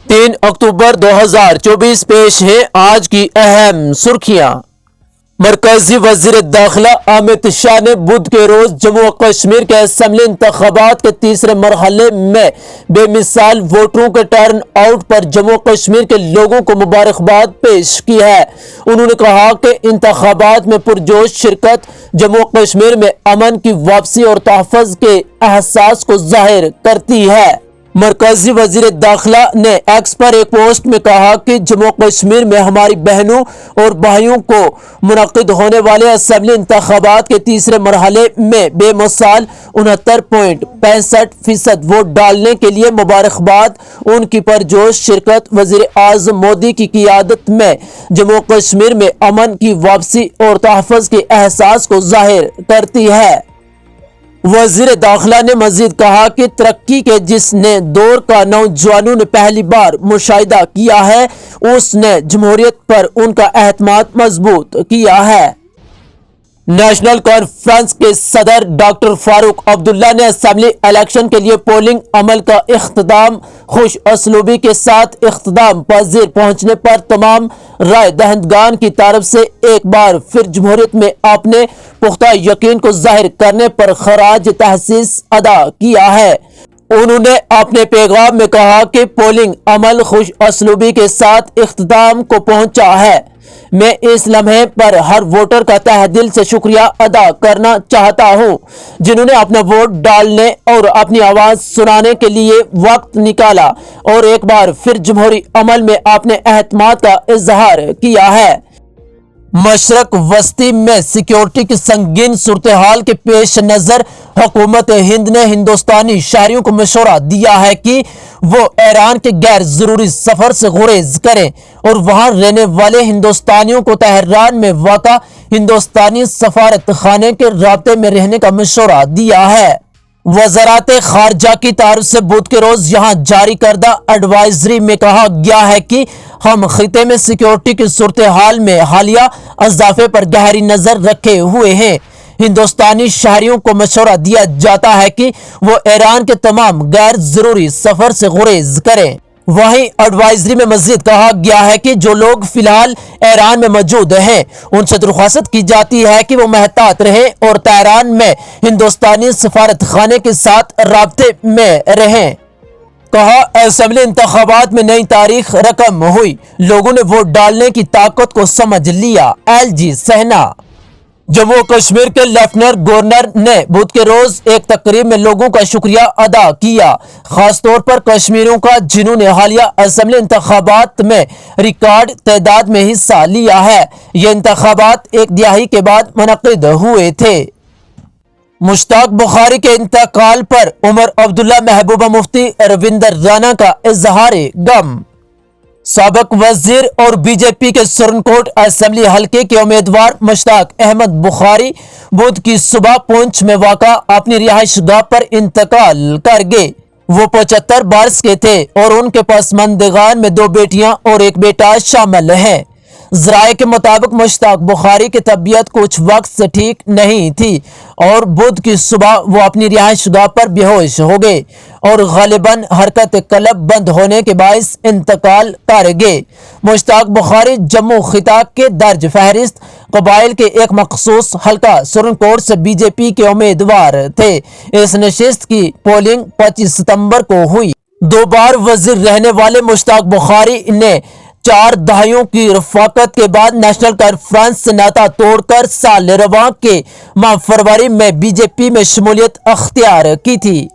3 اکتوبر 2024 پیش ہے آج کی اہم سرخیاں۔ مرکزی وزیر داخلہ امیت شاہ نے بدھ کے روز جموں و کشمیر کے اسمبلی انتخابات کے تیسرے مرحلے میں بے مثال ووٹروں کے ٹرن آؤٹ پر جموں و کشمیر کے لوگوں کو مبارکباد پیش کی ہے۔ انہوں نے کہا کہ انتخابات میں پرجوش شرکت جموں و کشمیر میں امن کی واپسی اور تحفظ کے احساس کو ظاہر کرتی ہے۔ مرکزی وزیر داخلہ نے ایکس پر ایک پوسٹ میں کہا کہ جموں و کشمیر میں ہماری بہنوں اور بھائیوں کو منعقد ہونے والے اسمبلی انتخابات کے تیسرے مرحلے میں بے مثال 69.65% ووٹ ڈالنے کے لیے مبارکباد۔ ان کی پرجوش شرکت وزیر اعظم مودی کی قیادت میں جموں و کشمیر میں امن کی واپسی اور تحفظ کے احساس کو ظاہر کرتی ہے۔ وزیر داخلہ نے مزید کہا کہ ترقی کے جس نے دور کا نوجوانوں نے پہلی بار مشاہدہ کیا ہے، اس نے جمہوریت پر ان کا اعتماد مضبوط کیا ہے۔ نیشنل کانفرنس کے صدر ڈاکٹر فاروق عبداللہ نے اسمبلی الیکشن کے لیے پولنگ عمل کا اختتام خوش اسلوبی کے ساتھ اختتام پذیر پہنچنے پر تمام رائے دہندگان کی طرف سے ایک بار پھر جمہوریت میں اپنے پختہ یقین کو ظاہر کرنے پر خراج تحسین ادا کیا ہے۔ انہوں نے اپنے پیغام میں کہا کہ پولنگ عمل خوش اسلوبی کے ساتھ اختتام کو پہنچا ہے۔ میں اس لمحے پر ہر ووٹر کا تہہ دل سے شکریہ ادا کرنا چاہتا ہوں، جنہوں نے اپنا ووٹ ڈالنے اور اپنی آواز سنانے کے لیے وقت نکالا اور ایک بار پھر جمہوری عمل میں اپنے اعتماد کا اظہار کیا ہے۔ مشرق وسطی میں سیکیورٹی کی سنگین صورتحال کے پیش نظر حکومت ہند نے ہندوستانی شہریوں کو مشورہ دیا ہے کہ وہ ایران کے غیر ضروری سفر سے گریز کریں اور وہاں رہنے والے ہندوستانیوں کو تہران میں واقع ہندوستانی سفارت خانے کے رابطے میں رہنے کا مشورہ دیا ہے۔ وزارت خارجہ کی طرف سے بدھ کے روز یہاں جاری کردہ ایڈوائزری میں کہا گیا ہے کہ ہم خطے میں سیکیورٹی کی صورتحال میں حالیہ اضافے پر گہری نظر رکھے ہوئے ہیں۔ ہندوستانی شہریوں کو مشورہ دیا جاتا ہے کہ وہ ایران کے تمام غیر ضروری سفر سے گریز کریں۔ وہیں ایڈوائزری میں مزید کہا گیا ہے کہ جو لوگ فی الحال ایران میں موجود ہیں ان سے درخواست کی جاتی ہے کہ وہ محتاط رہیں اور تہران میں ہندوستانی سفارت خانے کے ساتھ رابطے میں رہیں۔ کہا اسمبلی انتخابات میں نئی تاریخ رقم ہوئی، لوگوں نے ووٹ ڈالنے کی طاقت کو سمجھ لیا۔ L G سہنا۔ جموں و کشمیر کے لیفٹیننٹ گورنر نے بدھ کے روز ایک تقریب میں لوگوں کا شکریہ ادا کیا، خاص طور پر کشمیریوں کا جنہوں نے حالیہ اسمبلی انتخابات میں ریکارڈ تعداد میں حصہ لیا ہے۔ یہ انتخابات ایک دہائی کے بعد منعقد ہوئے تھے۔ مشتاق بخاری کے انتقال پر عمر عبداللہ محبوبہ مفتی روندر رانا کا اظہار غم۔ سابق وزیر اور بی جے پی کے سرنکوٹ اسمبلی حلقے کے امیدوار مشتاق احمد بخاری بدھ کی صبح پونچھ میں واقع اپنی رہائش گاہ پر انتقال کر گئے۔ وہ 75 برس کے تھے اور ان کے پسماندگان میں 2 بیٹیاں اور 1 بیٹا شامل ہیں۔ ذرائع کے مطابق مشتاق بخاری کی طبیعت کچھ وقت سے ٹھیک نہیں تھی اور بدھ کی صبح وہ اپنی رہائش گاہ پر بے ہوش ہو گئے اور غالباً حرکت قلب بند ہونے کے باعث انتقال کر گئے۔ مشتاق بخاری جموں خطہ کے درج فہرست قبائل کے ایک مخصوص حلقہ سرنکوٹ سے بی جے پی کے امیدوار تھے۔ اس نشست کی پولنگ 25 ستمبر کو ہوئی۔ 2 بار وزیر رہنے والے مشتاق بخاری نے 4 دہائیوں کی رفاقت کے بعد نیشنل کانفرنس سے ناطہ توڑ کر سال رواں کے ماہ فروری میں بی جے پی میں شمولیت اختیار کی تھی۔